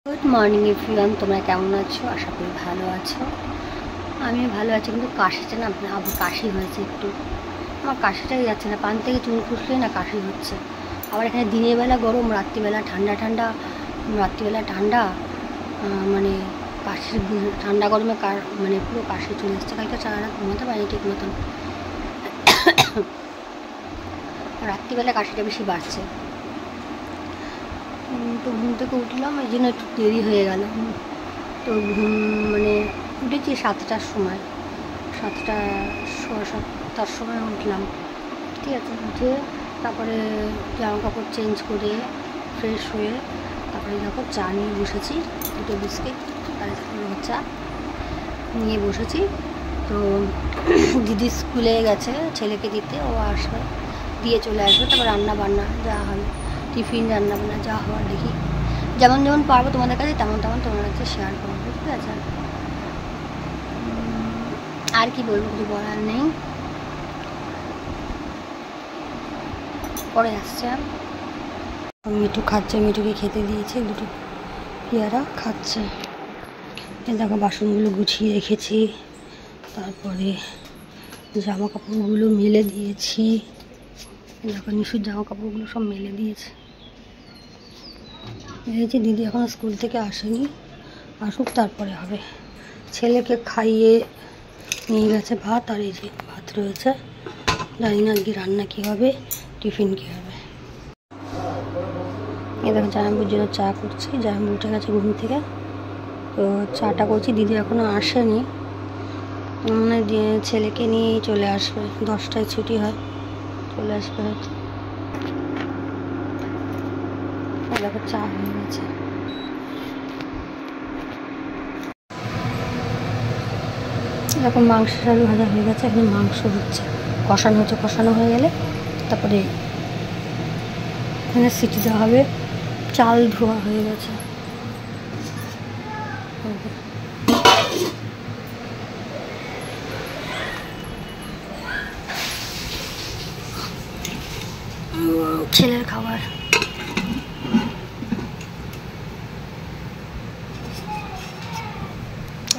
Good morning everyone, তোমরা কেমন আছো? আশা করি ভালো আছো। আমি ভালো আছি, কিন্তু কাশিটা না আবার কাশি হয়েছে একটু। আমার কাশিটাই যাচ্ছে না, পান থেকে চুন খুঁজলেই না কাশি হচ্ছে। আবার এখানে দিনের বেলা গরম, রাত্রিবেলা ঠান্ডা ঠান্ডা, রাত্রিবেলা ঠান্ডা, মানে কাশির ঠান্ডা গরমে মানে পুরো কাশি চলে এসছে। কালকে সারা রাত ঘুমাতে পারিনি ঠিক মতন, রাত্রিবেলা কাশিটা বেশি বাড়ছে। তো ঘুম থেকে উঠলাম, এই জন্য একটু দেরি হয়ে গেল। তো মানে উঠেছি 7টার সময়, 7টার সময় উঠলাম। ঠিক আছে, উঠে তারপরে জামা কাপড় চেঞ্জ করে ফ্রেশ হয়ে তারপরে দেখো চা নিয়ে বসেছি, দুটো বিস্কিট আর চা নিয়ে বসেছি। তো দিদি স্কুলে গেছে ছেলেকে দিতে, ও আসবে, দিয়ে চলে আসবে। তারপর রান্না বান্না যা হবে, টিফিন রান্না বান্না যা হওয়ার দেখি, যেমন যেমন পারবো তোমাদের কাছে তেমন তেমন তোমার কাছে শেয়ার করবো। ঠিক আছে, আর কি বলবো, কিছু বলার নেই। পরে আসছে, মিঠু খাচ্ছে, মিঠুকে খেতে দিয়েছে, দুটো পেয়ারা খাচ্ছে। দেখো বাসনগুলো গুছিয়ে রেখেছি, তারপরে জামা কাপড়গুলো মেলে দিয়েছি। দেখো নিশুর জামা কাপড়গুলো সব মেলে দিয়েছে। দিদি এখন স্কুল থেকে আসেনি, আসুক তারপরে হবে। ছেলেকে খাইয়ে নিয়ে গেছে ভাত, আর এই যে ভাত রয়েছে, জানি না আজকে রান্না কী হবে, টিফিন কী হবে। এই দেখো জামাইবুর জন্য চা করছি, জামাইবু উঠে গেছে ঘুম থেকে, তো চাটা করছি। দিদি এখনও আসেনি, মানে ছেলেকে নিয়েই চলে আসবে, 10টায় ছুটি হয়, চলে আসবে হয়তো। দেখো চা হয়ে গেছে। এরকম মাংস আলু ভাজা হয়ে গেছে, এখন মাংস হচ্ছে, কষানো হচ্ছে, কষানো হয়ে গেলে তারপরে এখানে সিটি দেওয়া হবে। চাল ধোয়া হয়ে গেছে, ছেলের খাবার।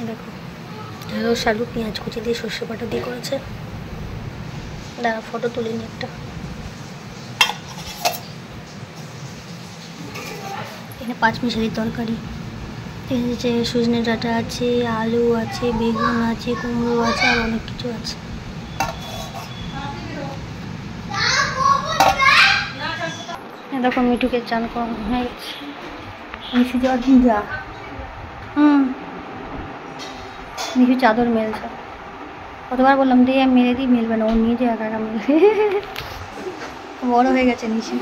দেখো ঢেঁড়স আলু পেঁয়াজ কুচি দিয়ে সর্ষে বাটা দিয়ে করেছে। দাঁড়া ফটো তুলে নি একটা। এখানে 5 মিশালির তরকারি, এখানে যে সজনে ডাঁটা আছে, আলু আছে, বেগুন আছে, কুমড়ো আছে, আর অনেক কিছু আছে। দেখো মিঠুকে চান করানো হয়ে গেছে, মিশু যাওয়ার দিন যা। মিশু চাদর মেলছে, কতবার বললাম দিয়ে মেলে দিই, মেলবে না, ও নিজে একা একা মেলে, বড় হয়ে গেছে নিশু।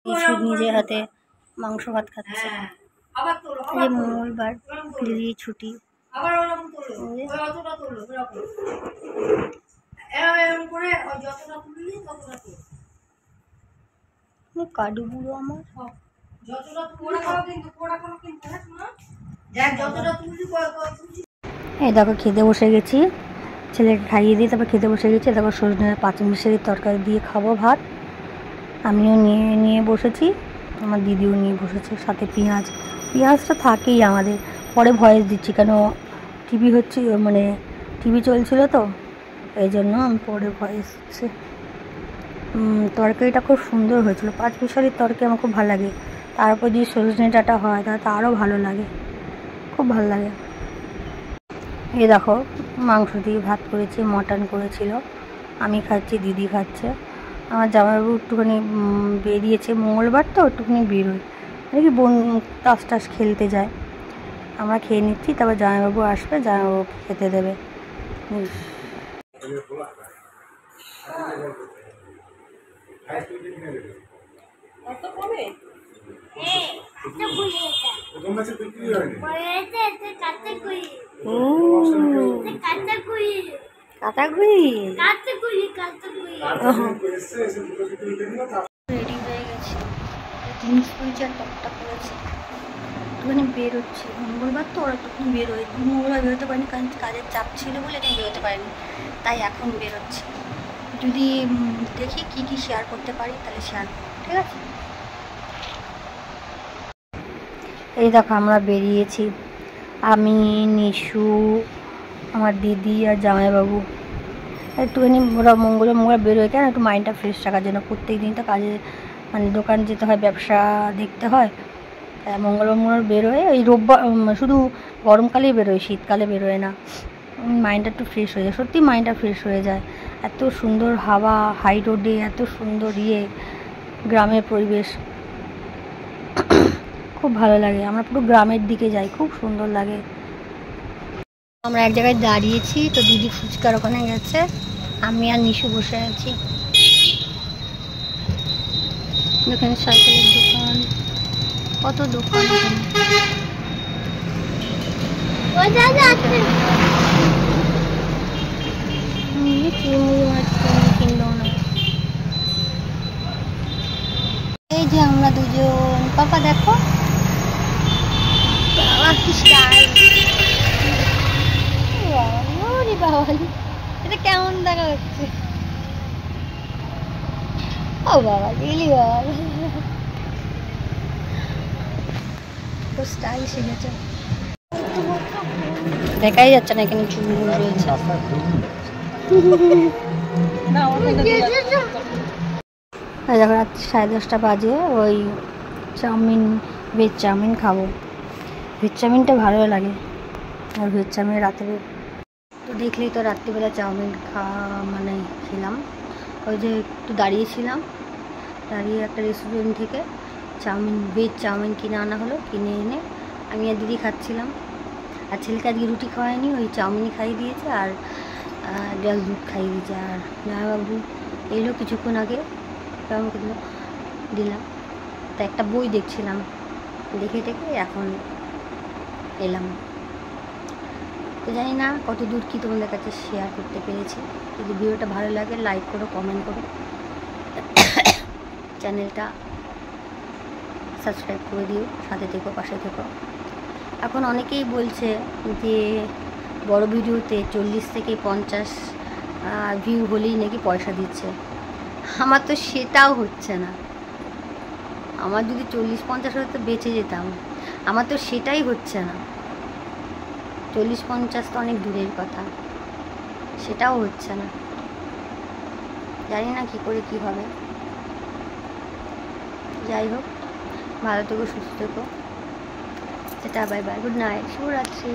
নিশু নিজে হাতে মাংস ভাত খাচ্ছে। যে মঙ্গলবার, দিদি ছুটি। কাডু বুড়ো আমার। এই দেখো খেতে বসে গেছি, ছেলেকে খাইয়ে দিয়ে তারপর খেতে বসে গেছি। তারপর সজনে 5 মিশালির তরকারি দিয়ে খাবো ভাত। আমিও নিয়ে বসেছি, আমার দিদিও নিয়ে বসেছে, সাথে পেঁয়াজটা থাকেই আমাদের। পরে ভয়েস দিচ্ছি কেন, টিভি হচ্ছে, মানে টিভি চলছিল তো, এই জন্য আমি পরে ভয়েস দিচ্ছি। তরকারিটা খুব সুন্দর হয়েছিল, 5 মিশালির তরকারি আমার খুব ভালো লাগে। তারপর যদি সজনে ডাঁটা হয় তাহলে তো আরও ভালো লাগে, খুব ভালো লাগে। এই দেখো মাংস দিয়ে ভাত করেছি, মটন করেছিল, আমি খাচ্ছি, দিদি খাচ্ছে। আমার জামাইবাবু একটুখানি বেরিয়েছে, মঙ্গলবার তো একটুখানি বেরোয়, নাকি বোন তাস খেলতে যায়। আমরা খেয়ে নিচ্ছি, তারপর জামাইবাবু আসবে, জামাইবাবু খেতে দেবে। রেডি হয়ে গেছি, জিন্স পরেছি আর টপটা পরেছি, একটুখানি বেরোচ্ছি। মঙ্গলবার তো ওরা একটুখানি বেরোয়, মঙ্গলবার বেরোতে পারিনি কারণ কাজের চাপ ছিল বলে আমি বেরোতে পারিনি, তাই এখন বেরোচ্ছি। যদি দেখি কি শেয়ার করতে পারি তাহলে শেয়ার করবো, ঠিক আছে। এই দেখো আমরা বেরিয়েছি, আমি, নিশু, আমার দিদি আর জামাইবাবু। একটুখানি ওরা মঙ্গলবার বেরোয় কেন, একটু মাইন্ডটা ফ্রেশ রাখার জন্য। প্রত্যেক দিন তো কাজে মানে দোকান যেতে হয়, ব্যবসা দেখতে হয়। মঙ্গলবার বেরোয়, ওই রোববার শুধু গরমকালেই বেরোয়, শীতকালে বেরোয় না। মাইন্ডটা একটু ফ্রেশ হয়ে যায়, সত্যি মাইন্ডটা ফ্রেশ হয়ে যায়। এত সুন্দর হাওয়া, হাই রোডে এত সুন্দর গ্রামের পরিবেশ, খুব ভালো লাগে। আমরা পুরো গ্রামের দিকে যাই, খুব সুন্দর লাগে। আমরা এক জায়গায় দাঁড়িয়েছি, তো দিদি ফুচকার ওখানে গেছে, আমি আর নিশু বসে আছি। এখানে সাইকেলের দোকান, কত দোকান কিনলো না। এই যে আমরা দুজন, পাপা দেখো কি স্টাইল, এটা কেমন দেখা যাচ্ছে। ও বাবা দিলি বাবা, তো স্টাইল শিখেছে। দেখাই যাচ্ছে না এখানে চুল রয়েছে। দেখো রাত্রি 10:30 বাজে, ওই চাউমিন, ভেজ চাউমিন খাবো। ভেজ চাউমিনটা ভালো লাগে, আর ভেজ চাউমিন রাতে তো দেখলেই তো রাত্রিবেলা চাউমিন মানে খেলাম। ওই যে একটু দাঁড়িয়েছিলাম, দাঁড়িয়ে একটা রেস্টুরেন্ট থেকে ভেজ চাউমিন কিনে আনা হলো। কিনে এনে আমি আর দিদি খাচ্ছিলাম। আর ছেলেকে আজকে রুটি খাওয়ায়নি, ওই চাউমিনই খাইয়ে দিয়েছে আর গ্লাস দুধ খাইয়ে দিয়েছে। আর জামাইবাবু এলো কিছুক্ষণ আগে, দিলাম। তা একটা বই দেখছিলাম, দেখে এখন এলাম। তো জানি না কত দূর কী তোমাদের কাছে শেয়ার করতে পেরেছি। যদি ভিডিওটা ভালো লাগে লাইক করো, কমেন্ট করো, চ্যানেলটা সাবস্ক্রাইব করে দিও, সাথে থেকো, পাশে থেকো। এখন অনেকেই বলছে যে বড় ভিডিওতে 40 থেকে 50 ভিউ হলেই নাকি পয়সা দিচ্ছে। আমার তো সেটাও হচ্ছে না। আমার যদি 40-50 হলে তো বেঁচে যেতাম, আমার তো সেটাই হচ্ছে না। 40-50 তো অনেক দূরের কথা, সেটাও হচ্ছে না। জানি না কী করে কী হবে। যাই হোক, ভালো থেকো, সুস্থ থেকো, tata, bye bye, good night, শুভরাত্রি।